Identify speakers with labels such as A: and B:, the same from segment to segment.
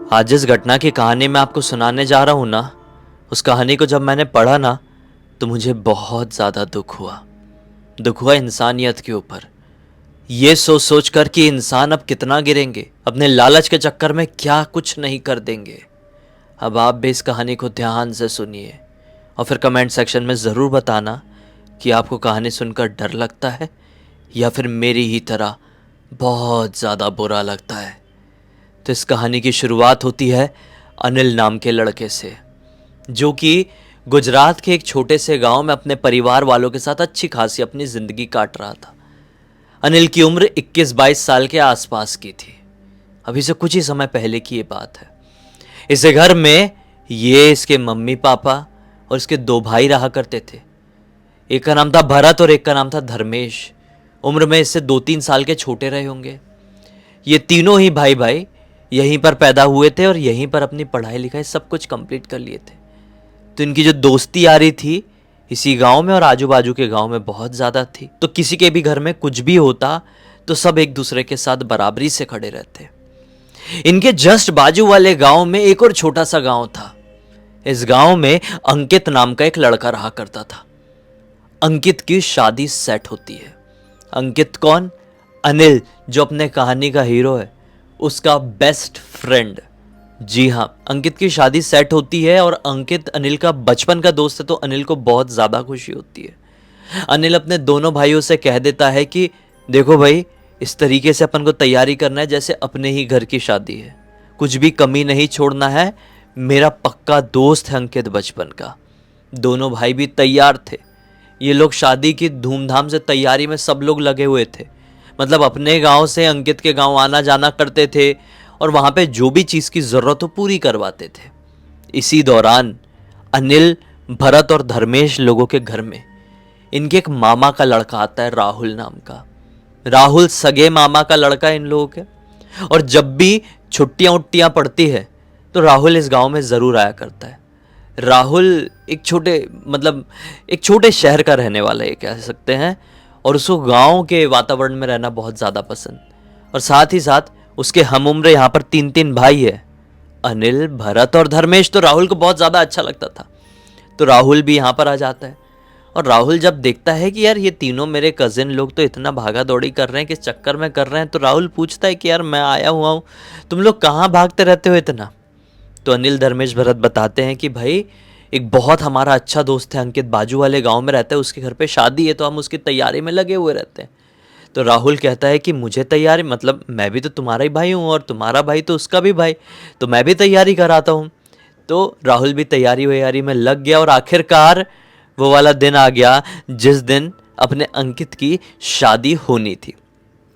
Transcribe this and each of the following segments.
A: आज जिस घटना की कहानी मैं आपको सुनाने जा रहा हूँ ना, उस कहानी को जब मैंने पढ़ा ना तो मुझे बहुत ज़्यादा दुख हुआ। दुख हुआ इंसानियत के ऊपर। ये सोच सोच कर कि इंसान अब कितना गिरेंगे, अपने लालच के चक्कर में क्या कुछ नहीं कर देंगे। अब आप भी इस कहानी को ध्यान से सुनिए और फिर कमेंट सेक्शन में ज़रूर बताना कि आपको कहानी सुनकर डर लगता है या फिर मेरी ही तरह बहुत ज़्यादा बुरा लगता है। तो इस कहानी की शुरुआत होती है अनिल नाम के लड़के से, जो कि गुजरात के एक छोटे से गांव में अपने परिवार वालों के साथ अच्छी खासी अपनी ज़िंदगी काट रहा था। अनिल की उम्र 21-22 साल के आसपास की थी। अभी से कुछ ही समय पहले की ये बात है। इस घर में ये इसके मम्मी पापा और इसके 2 भाई रहा करते थे। एक का नाम था भरत और एक का नाम था धर्मेश। उम्र में इससे 2-3 साल के छोटे रहे होंगे। ये तीनों ही भाई भाई यहीं पर पैदा हुए थे और यहीं पर अपनी पढ़ाई लिखाई सब कुछ कंप्लीट कर लिए थे। तो इनकी जो दोस्ती यारी थी इसी गांव में और आजू बाजू के गांव में बहुत ज़्यादा थी। तो किसी के भी घर में कुछ भी होता तो सब एक दूसरे के साथ बराबरी से खड़े रहते। इनके जस्ट बाजू वाले गांव में एक और छोटा सा गांव था। इस गांव में अंकित नाम का एक लड़का रहा करता था। अंकित की शादी सेट होती है। अंकित कौन? अनिल, जो अपने कहानी का हीरो है, उसका बेस्ट फ्रेंड। जी हाँ, अंकित की शादी सेट होती है और अंकित अनिल का बचपन का दोस्त है, तो अनिल को बहुत ज़्यादा खुशी होती है। अनिल अपने दोनों भाइयों से कह देता है कि देखो भाई, इस तरीके से अपन को तैयारी करना है जैसे अपने ही घर की शादी है, कुछ भी कमी नहीं छोड़ना है। मेरा पक्का दोस्त है अंकित बचपन का। दोनों भाई भी तैयार थे। ये लोग शादी की धूमधाम से तैयारी में सब लोग लगे हुए थे। मतलब अपने गांव से अंकित के गांव आना जाना करते थे और वहां पे जो भी चीज़ की ज़रूरत हो पूरी करवाते थे। इसी दौरान अनिल, भरत और धर्मेश लोगों के घर में इनके एक मामा का लड़का आता है, राहुल नाम का। राहुल सगे मामा का लड़का है इन लोगों के। और जब भी छुट्टियां उट्टियां पड़ती है तो राहुल इस गांव में ज़रूर आया करता है। राहुल एक छोटे शहर का रहने वाला है कह सकते हैं, और उसको गांव के वातावरण में रहना बहुत ज़्यादा पसंद। और साथ ही साथ उसके हम उम्र यहाँ पर 3 भाई है, अनिल, भरत और धर्मेश। तो राहुल को बहुत ज़्यादा अच्छा लगता था, तो राहुल भी यहाँ पर आ जाता है। और राहुल जब देखता है कि यार ये तीनों मेरे कज़िन लोग तो इतना भागा दौड़ी कर रहे हैं, किस चक्कर में कर रहे हैं, तो राहुल पूछता है कि यार मैं आया हुआ हूँ, तुम लोग कहाँ भागते रहते हो इतना। तो अनिल, धर्मेश, भरत बताते हैं कि भाई एक बहुत हमारा अच्छा दोस्त है अंकित, बाजू वाले गांव में रहता है, उसके घर पे शादी है तो हम उसकी तैयारी में लगे हुए रहते हैं। तो राहुल कहता है कि मुझे तैयारी, मतलब मैं भी तो तुम्हारा ही भाई हूँ और तुम्हारा भाई तो उसका भी भाई, तो मैं भी तैयारी कराता हूँ। तो राहुल भी तैयारी वैयारी में लग गया और आखिरकार वो वाला दिन आ गया जिस दिन अपने अंकित की शादी होनी थी।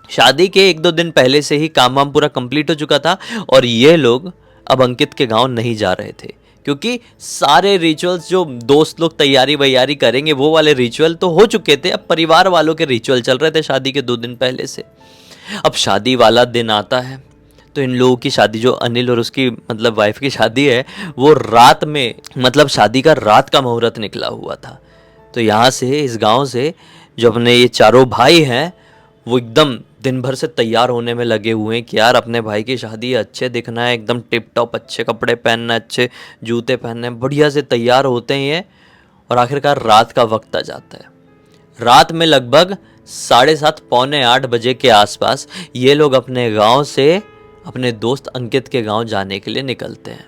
A: शादी के 1-2 दिन पहले से ही काम वाम पूरा कंप्लीट हो चुका था और ये लोग अब अंकित के गांव नहीं जा रहे थे, क्योंकि सारे रिचुअल्स जो दोस्त लोग तैयारी वैयारी करेंगे वो वाले रिचुअल तो हो चुके थे। अब परिवार वालों के रिचुअल चल रहे थे शादी के 2 दिन पहले से। अब शादी वाला दिन आता है तो इन लोगों की शादी, जो अनिल और उसकी वाइफ की शादी है, वो रात में, शादी का रात का मुहूर्त निकला हुआ था। तो यहाँ से, इस गांव से, जो अपने ये चारों भाई हैं वो एकदम दिन भर से तैयार होने में लगे हुए हैं कि यार अपने भाई की शादी है, अच्छे दिखना है, एकदम टिप टॉप अच्छे कपड़े पहनना है, अच्छे जूते पहनने हैं, बढ़िया से तैयार होते हैं ये। और आखिरकार रात का वक्त आ जाता है। रात में लगभग 7:30 पौने 8 बजे के आसपास ये लोग अपने गांव से अपने दोस्त अंकित के गांव जाने के लिए निकलते हैं।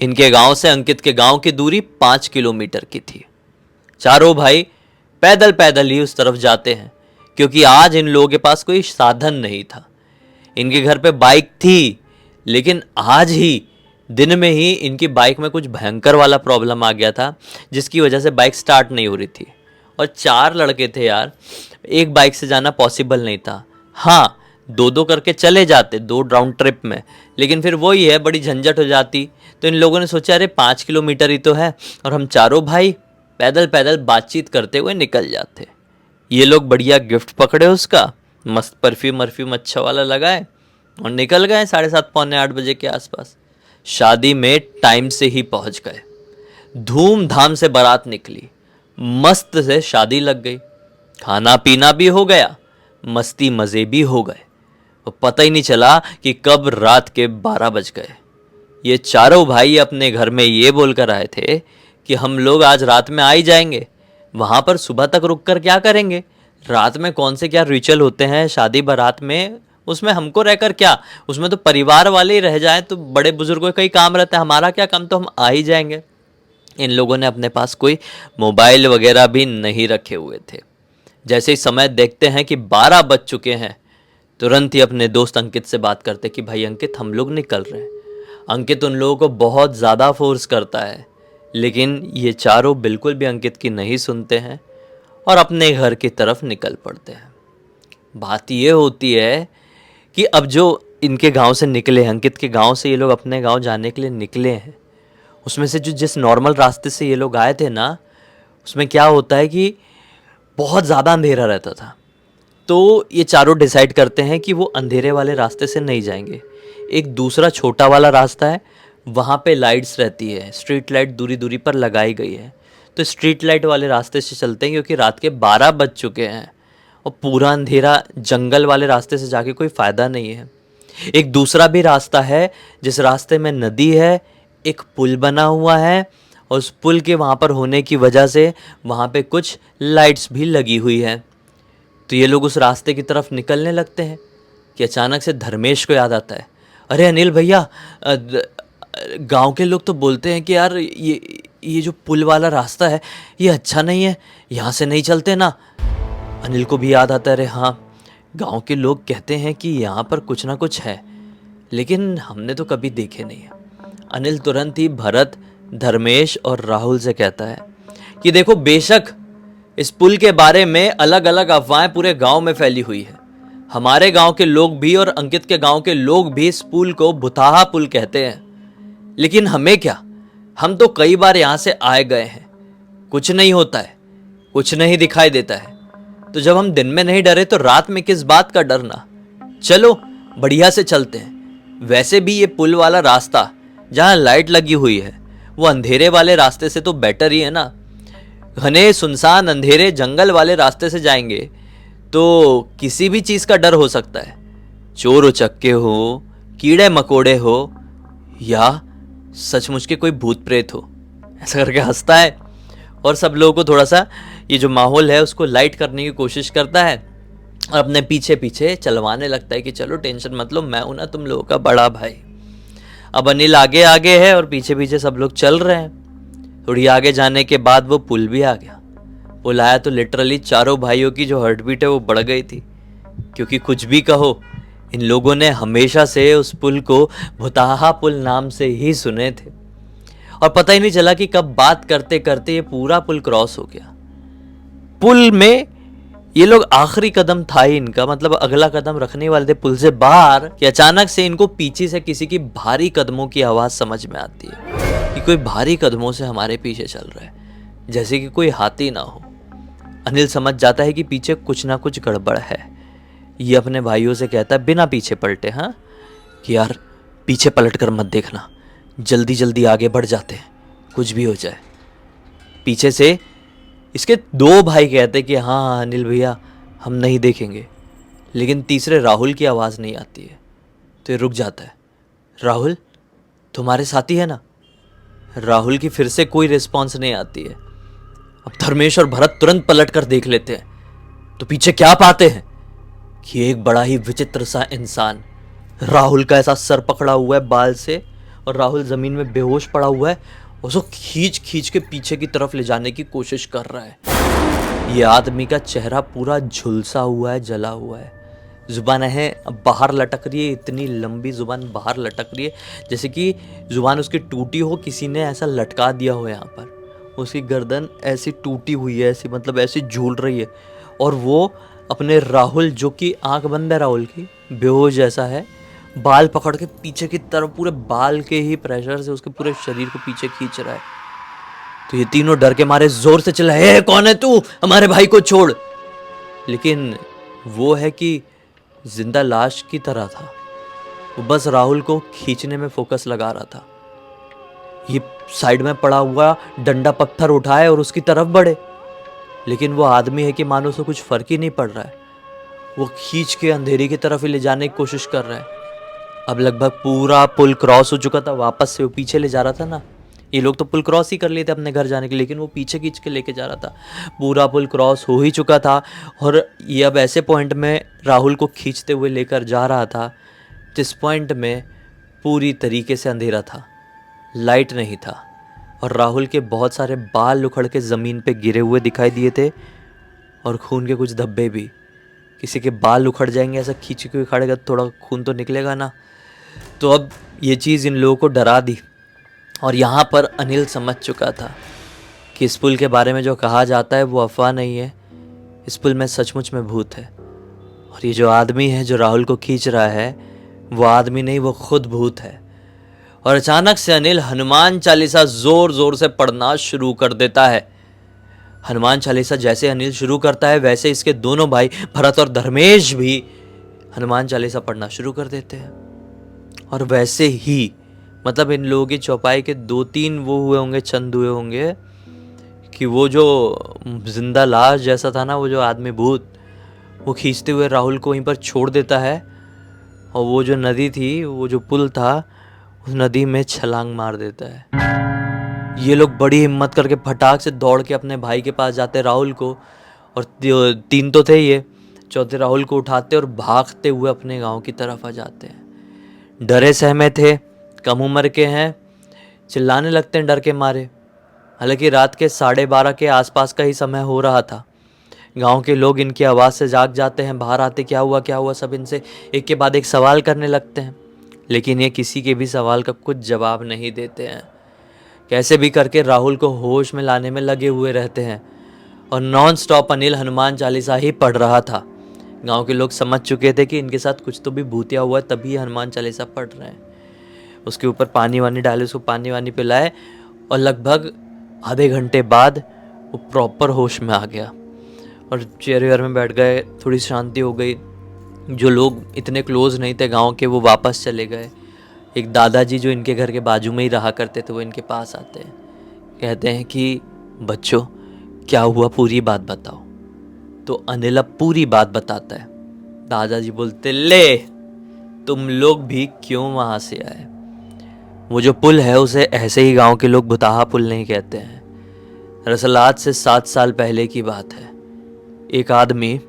A: इनके गांव से अंकित के गांव की दूरी 5 किलोमीटर की थी। चारों भाई पैदल पैदल ही उस तरफ जाते हैं, क्योंकि आज इन लोगों के पास कोई साधन नहीं था। इनके घर पे बाइक थी, लेकिन आज ही दिन में ही इनकी बाइक में कुछ भयंकर वाला प्रॉब्लम आ गया था, जिसकी वजह से बाइक स्टार्ट नहीं हो रही थी। और 4 लड़के थे यार, एक बाइक से जाना पॉसिबल नहीं था। हाँ, 2-2 करके चले जाते 2 राउंड ट्रिप में, लेकिन फिर वही है, बड़ी झंझट हो जाती। तो इन लोगों ने सोचा अरे 5 किलोमीटर ही तो है और हम चारों भाई पैदल पैदल बातचीत करते हुए निकल जाते। ये लोग बढ़िया गिफ्ट पकड़े, उसका मस्त परफ्यूम अच्छा वाला लगाए और निकल गए 7:30 पौने 8 बजे के आसपास। शादी में टाइम से ही पहुंच गए। धूमधाम से बारात निकली, मस्त से शादी लग गई, खाना पीना भी हो गया, मस्ती मज़े भी हो गए। और पता ही नहीं चला कि कब रात के 12 बज गए। ये चारों भाई अपने घर में ये बोलकर आए थे कि हम लोग आज रात में आ ही जाएंगे, वहाँ पर सुबह तक रुक कर क्या करेंगे, रात में कौन से क्या रिचुअल होते हैं शादी बारात में, उसमें हमको रहकर क्या, उसमें तो परिवार वाले ही रह जाएं तो बड़े बुजुर्गों का ही काम रहता है, हमारा क्या काम, तो हम आ ही जाएंगे। इन लोगों ने अपने पास कोई मोबाइल वगैरह भी नहीं रखे हुए थे। जैसे ही समय देखते हैं कि 12 बज चुके हैं, तुरंत ही अपने दोस्त अंकित से बात करते कि भाई अंकित हम लोग निकल रहे हैं। अंकित उन लोगों को बहुत ज़्यादा फोर्स करता है, लेकिन ये चारों बिल्कुल भी अंकित की नहीं सुनते हैं और अपने घर की तरफ निकल पड़ते हैं। बात ये होती है कि अब जो इनके गांव से निकले, अंकित के गांव से ये लोग अपने गांव जाने के लिए निकले हैं, उसमें से जो जिस नॉर्मल रास्ते से ये लोग आए थे ना, उसमें क्या होता है कि बहुत ज़्यादा अंधेरा रहता था। तो ये चारों डिसाइड करते हैं कि वो अंधेरे वाले रास्ते से नहीं जाएंगे। एक दूसरा छोटा वाला रास्ता है, वहाँ पे लाइट्स रहती है, स्ट्रीट लाइट दूरी दूरी पर लगाई गई है, तो स्ट्रीट लाइट वाले रास्ते से चलते हैं क्योंकि रात के 12 बज चुके हैं और पूरा अंधेरा जंगल वाले रास्ते से जाके कोई फ़ायदा नहीं है। एक दूसरा भी रास्ता है जिस रास्ते में नदी है, एक पुल बना हुआ है और उस पुल के वहाँ पर होने की वजह से वहाँ पे कुछ लाइट्स भी लगी हुई है। तो ये लोग उस रास्ते की तरफ निकलने लगते हैं कि अचानक से धर्मेश को याद आता है, अरे अनिल भैया, गांव के लोग तो बोलते हैं कि यार ये जो पुल वाला रास्ता है ये अच्छा नहीं है, यहाँ से नहीं चलते ना। अनिल को भी याद आता है, अरे हाँ, गांव के लोग कहते हैं कि यहाँ पर कुछ ना कुछ है, लेकिन हमने तो कभी देखे नहीं है। अनिल तुरंत ही भरत, धर्मेश और राहुल से कहता है कि देखो, बेशक इस पुल के बारे में अलग अलग अफवाहें पूरे गांव में फैली हुई है, हमारे गांव के लोग भी और अंकित के गांव के लोग भी इस पुल को भुताहा पुल कहते हैं, लेकिन हमें क्या, हम तो कई बार यहाँ से आए गए हैं, कुछ नहीं होता है, कुछ नहीं दिखाई देता है। तो जब हम दिन में नहीं डरे तो रात में किस बात का डरना, चलो बढ़िया से चलते हैं। वैसे भी ये पुल वाला रास्ता जहाँ लाइट लगी हुई है वो अंधेरे वाले रास्ते से तो बेटर ही है ना। घने सुनसान अंधेरे जंगल वाले रास्ते से जाएंगे तो किसी भी चीज़ का डर हो सकता है, चोर उचक्के हो, कीड़े मकोड़े हो, या सचमुच के कोई भूत प्रेत हो। ऐसा करके हंसता है और सब लोगों को थोड़ा सा ये जो माहौल है उसको लाइट करने की कोशिश करता है और अपने पीछे पीछे चलवाने लगता है कि चलो टेंशन मत लो, मैं हूं ना तुम लोगों का बड़ा भाई। अब अनिल आगे आगे है और पीछे पीछे सब लोग चल रहे हैं। थोड़ी आगे जाने के बाद वो पुल भी आ गया। पुल आया तो लिटरली चारों भाइयों की जो हार्ट बीट है वो बढ़ गई थी, क्योंकि कुछ भी कहो, इन लोगों ने हमेशा से उस पुल को भुताहा पुल नाम से ही सुने थे और पता ही नहीं चला कि कब बात करते करते ये पूरा पुल क्रॉस हो गया। पुल में ये लोग आखिरी कदम था ही इनका, मतलब अगला कदम रखने वाले थे पुल से बाहर, कि अचानक से इनको पीछे से किसी की भारी कदमों की आवाज समझ में आती है कि कोई भारी कदमों से हमारे पीछे चल रहा है, जैसे कि कोई हाथी ना हो। अनिल समझ जाता है कि पीछे कुछ ना कुछ गड़बड़ है। ये अपने भाइयों से कहता है बिना पीछे पलटे, हाँ, कि यार पीछे पलट कर मत देखना, जल्दी जल्दी आगे बढ़ जाते हैं, कुछ भी हो जाए। पीछे से इसके दो भाई कहते कि हाँ अनिल भैया हम नहीं देखेंगे, लेकिन तीसरे राहुल की आवाज़ नहीं आती है। तो ये रुक जाता है, राहुल तुम्हारे साथी है ना। राहुल की फिर से कोई रिस्पॉन्स नहीं आती है। अब धर्मेश और भरत तुरंत पलट कर देख लेते हैं तो पीछे क्या पाते हैं कि एक बड़ा ही विचित्र सा इंसान राहुल का ऐसा सर पकड़ा हुआ है बाल से, और राहुल जमीन में बेहोश पड़ा हुआ है, उसको खींच खींच के पीछे की तरफ ले जाने की कोशिश कर रहा है। ये आदमी का चेहरा पूरा झुलसा हुआ है, जला हुआ है, जुबान है बाहर लटक रही है, इतनी लंबी जुबान बाहर लटक रही है जैसे कि जुबान उसकी टूटी हो, किसी ने ऐसा लटका दिया हो यहाँ पर। उसकी गर्दन ऐसी टूटी हुई है, ऐसी मतलब ऐसी झूल रही है, और वो अपने राहुल, जो कि आंख बंद है राहुल की, बेहोश जैसा है, बाल पकड़ के पीछे की तरफ पूरे बाल के ही प्रेशर से उसके पूरे शरीर को पीछे खींच रहा है। तो ये तीनों डर के मारे जोर से चिल्लाए, कौन है तू, हमारे भाई को छोड़। लेकिन वो है कि जिंदा लाश की तरह था, वो बस राहुल को खींचने में फोकस लगा रहा था। ये साइड में पड़ा हुआ डंडा पत्थर उठाए और उसकी तरफ बढ़े, लेकिन वो आदमी है कि मानो उसे कुछ फर्क ही नहीं पड़ रहा है। वो खींच के अंधेरी की तरफ ही ले जाने की कोशिश कर रहा है। अब लगभग पूरा पुल क्रॉस हो चुका था, वापस से वो पीछे ले जा रहा था ना। ये लोग तो पुल क्रॉस ही कर लिए थे अपने घर जाने के लिए, लेकिन वो पीछे खींच के लेके जा रहा था। पूरा पुल क्रॉस हो ही चुका था और ये अब ऐसे पॉइंट में राहुल को खींचते हुए लेकर जा रहा था जिस पॉइंट में पूरी तरीके से अंधेरा था, लाइट नहीं था और राहुल के बहुत सारे बाल उखड़ के ज़मीन पे गिरे हुए दिखाई दिए थे और खून के कुछ धब्बे भी। किसी के बाल उखड़ जाएंगे ऐसा खींच के खड़ेगा तो थोड़ा खून तो निकलेगा ना। तो अब ये चीज़ इन लोगों को डरा दी और यहाँ पर अनिल समझ चुका था कि इस पुल के बारे में जो कहा जाता है वो अफवाह नहीं है, इस पुल में सचमुच में भूत है। और ये जो आदमी है जो राहुल को खींच रहा है वो आदमी नहीं, वो खुद भूत है। और अचानक से अनिल हनुमान चालीसा जोर जोर से पढ़ना शुरू कर देता है। हनुमान चालीसा जैसे अनिल शुरू करता है वैसे इसके दोनों भाई भरत और धर्मेश भी हनुमान चालीसा पढ़ना शुरू कर देते हैं। और वैसे ही मतलब इन लोगों की चौपाई के 2-3 वो हुए होंगे, चंद हुए होंगे कि वो जो जिंदा लाश जैसा था ना, वो जो आदमी भूत, वो खींचते हुए राहुल को वहीं पर छोड़ देता है और वो जो नदी थी, वो जो पुल था, उस नदी में छलांग मार देता है। ये लोग बड़ी हिम्मत करके फटाक से दौड़ के अपने भाई के पास जाते राहुल को, और 3 तो थे ये, चौथे राहुल को उठाते और भागते हुए अपने गांव की तरफ आ जाते हैं। डरे सहमे थे, कम उम्र के हैं, चिल्लाने लगते हैं डर के मारे। हालांकि रात के 12:30 के आसपास का ही समय हो रहा था। गांव के लोग इनकी आवाज़ से जाग जाते हैं, बाहर आते क्या हुआ, सब इनसे एक के बाद एक सवाल करने लगते हैं, लेकिन ये किसी के भी सवाल का कुछ जवाब नहीं देते हैं। कैसे भी करके राहुल को होश में लाने में लगे हुए रहते हैं और नॉन स्टॉप अनिल हनुमान चालीसा ही पढ़ रहा था। गांव के लोग समझ चुके थे कि इनके साथ कुछ तो भी भूतिया हुआ है, तभी हनुमान चालीसा पढ़ रहे हैं। उसके ऊपर पानी वानी डाले, उसको पानी वानी पिलाए और लगभग आधे घंटे बाद वो प्रॉपर होश में आ गया और चेयर वेयर में बैठ गए, थोड़ी शांति हो गई। जो लोग इतने क्लोज नहीं थे गांव के वो वापस चले गए। एक दादाजी जो इनके घर के बाजू में ही रहा करते थे वो इनके पास आते हैं, कहते हैं कि बच्चों क्या हुआ, पूरी बात बताओ। तो अनिल अब पूरी बात बताता है। दादाजी बोलते, ले तुम लोग भी क्यों वहां से आए? वो जो पुल है उसे ऐसे ही गांव के लोग भुताहा पुल नहीं कहते हैं। दरअसल आज से 7 साल पहले की बात है। एक आदमी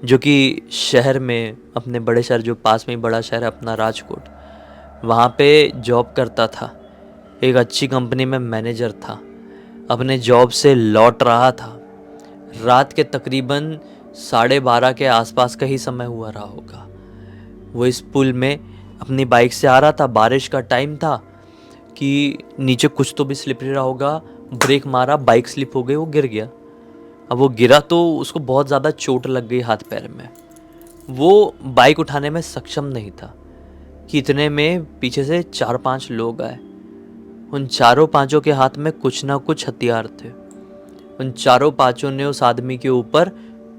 A: जो कि शहर में, अपने बड़े शहर जो पास में ही बड़ा शहर है अपना राजकोट, वहाँ पे जॉब करता था। एक अच्छी कंपनी में मैनेजर था। अपने जॉब से लौट रहा था। रात के तकरीबन 12:30 के आसपास का ही समय हुआ रहा होगा। वो इस पुल में अपनी बाइक से आ रहा था। बारिश का टाइम था कि नीचे कुछ तो भी स्लिपरी रहा होगा। ब्रेक मारा, बाइक स्लिप हो गई, वो गिर गया। अब वो गिरा तो उसको बहुत ज़्यादा चोट लग गई हाथ पैर में। वो बाइक उठाने में सक्षम नहीं था कि इतने में पीछे से 4-5 लोग आए। उन 4-5 के हाथ में कुछ ना कुछ हथियार थे। उन 4-5 ने उस आदमी के ऊपर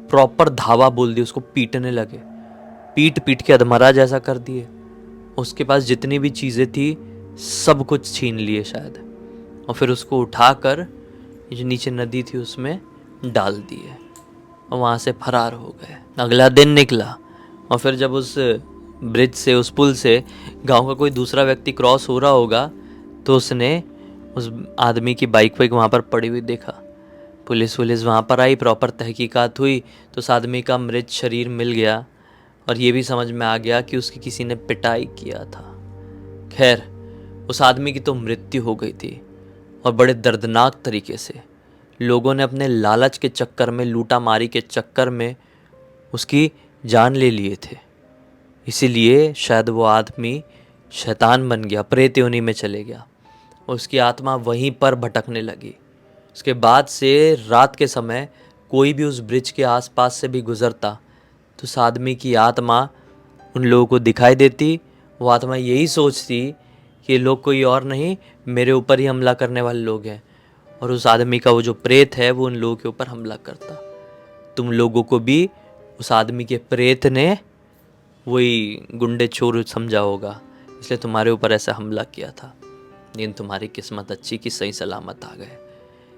A: प्रॉपर धावा बोल दी, उसको पीटने लगे, पीट पीट के अधमरा जैसा कर दिए। उसके पास जितनी भी चीज़ें थी सब कुछ छीन लिए शायद, और फिर उसको उठाकर जो नीचे नदी थी उसमें डाल दिए और वहाँ से फरार हो गए। अगला दिन निकला और फिर जब उस ब्रिज से, उस पुल से गांव का कोई दूसरा व्यक्ति क्रॉस हो रहा होगा तो उसने उस आदमी की बाइक वहाँ पर पड़ी हुई देखा। पुलिस वहाँ पर आई, प्रॉपर तहकीकात हुई तो उस आदमी का मृत शरीर मिल गया और ये भी समझ में आ गया कि उसकी किसी ने पिटाई किया था। खैर, उस आदमी की तो मृत्यु हो गई थी और बड़े दर्दनाक तरीके से। लोगों ने अपने लालच के चक्कर में, लूटा मारी के चक्कर में उसकी जान ले लिए थे। इसीलिए शायद वो आदमी शैतान बन गया, प्रेत योनि में चले गया। उसकी आत्मा वहीं पर भटकने लगी। उसके बाद से रात के समय कोई भी उस ब्रिज के आसपास से भी गुजरता तो उस आदमी की आत्मा उन लोगों को दिखाई देती। वो आत्मा यही सोचती कि ये लोग कोई और नहीं, मेरे ऊपर ही हमला करने वाले लोग हैं, और उस आदमी का वो जो प्रेत है वो उन लोगों के ऊपर हमला करता। तुम लोगों को भी उस आदमी के प्रेत ने वही गुंडे चोर समझा होगा, इसलिए तुम्हारे ऊपर ऐसा हमला किया था। लेकिन तुम्हारी किस्मत अच्छी कि सही सलामत आ गए।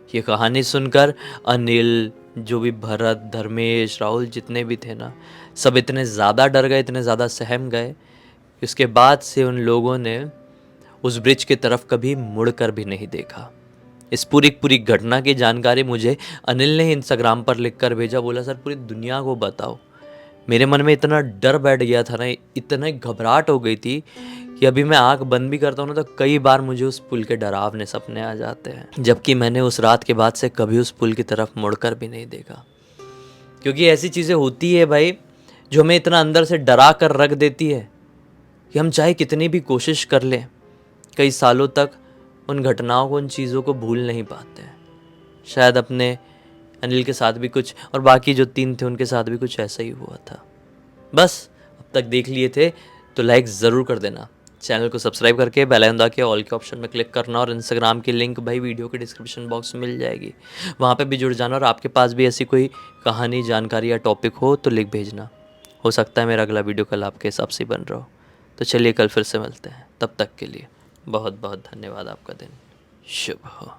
A: ये कहानी सुनकर अनिल, जो भी भरत, धर्मेश, राहुल जितने भी थे ना, सब इतने ज़्यादा डर गए, इतने ज़्यादा सहम गए उसके बाद से उन लोगों ने उस ब्रिज की तरफ कभी मुड़कर भी नहीं देखा। इस पूरी घटना की जानकारी मुझे अनिल ने इंस्टाग्राम पर लिखकर भेजा। बोला सर पूरी दुनिया को बताओ। मेरे मन में इतना डर बैठ गया था ना, इतनी घबराहट हो गई थी कि अभी मैं आंख बंद भी करता हूँ ना तो कई बार मुझे उस पुल के डरावने सपने आ जाते हैं। जबकि मैंने उस रात के बाद से कभी उस पुल की तरफ मुड़कर भी नहीं देखा, क्योंकि ऐसी चीज़ें होती है भाई जो हमें इतना अंदर से डरा कर रख देती है कि हम चाहे कितनी भी कोशिश कर लें, कई सालों तक उन घटनाओं को, उन चीज़ों को भूल नहीं पाते हैं। शायद अपने अनिल के साथ भी कुछ, और बाकी जो 3 थे उनके साथ भी कुछ ऐसा ही हुआ था। बस अब तक देख लिए थे तो लाइक ज़रूर कर देना, चैनल को सब्सक्राइब करके बेल आइकन दबा के ऑल के ऑप्शन में क्लिक करना, और इंस्टाग्राम की लिंक भाई वीडियो के डिस्क्रिप्शन बॉक्स में मिल जाएगी, वहाँ पे भी जुड़ जाना। और आपके पास भी ऐसी कोई कहानी, जानकारी या टॉपिक हो तो लिख भेजना। हो सकता है मेरा अगला वीडियो कल आपके हिसाब से बन रहा हो। तो चलिए कल फिर से मिलते हैं, तब तक के लिए बहुत बहुत धन्यवाद। आपका दिन शुभ हो।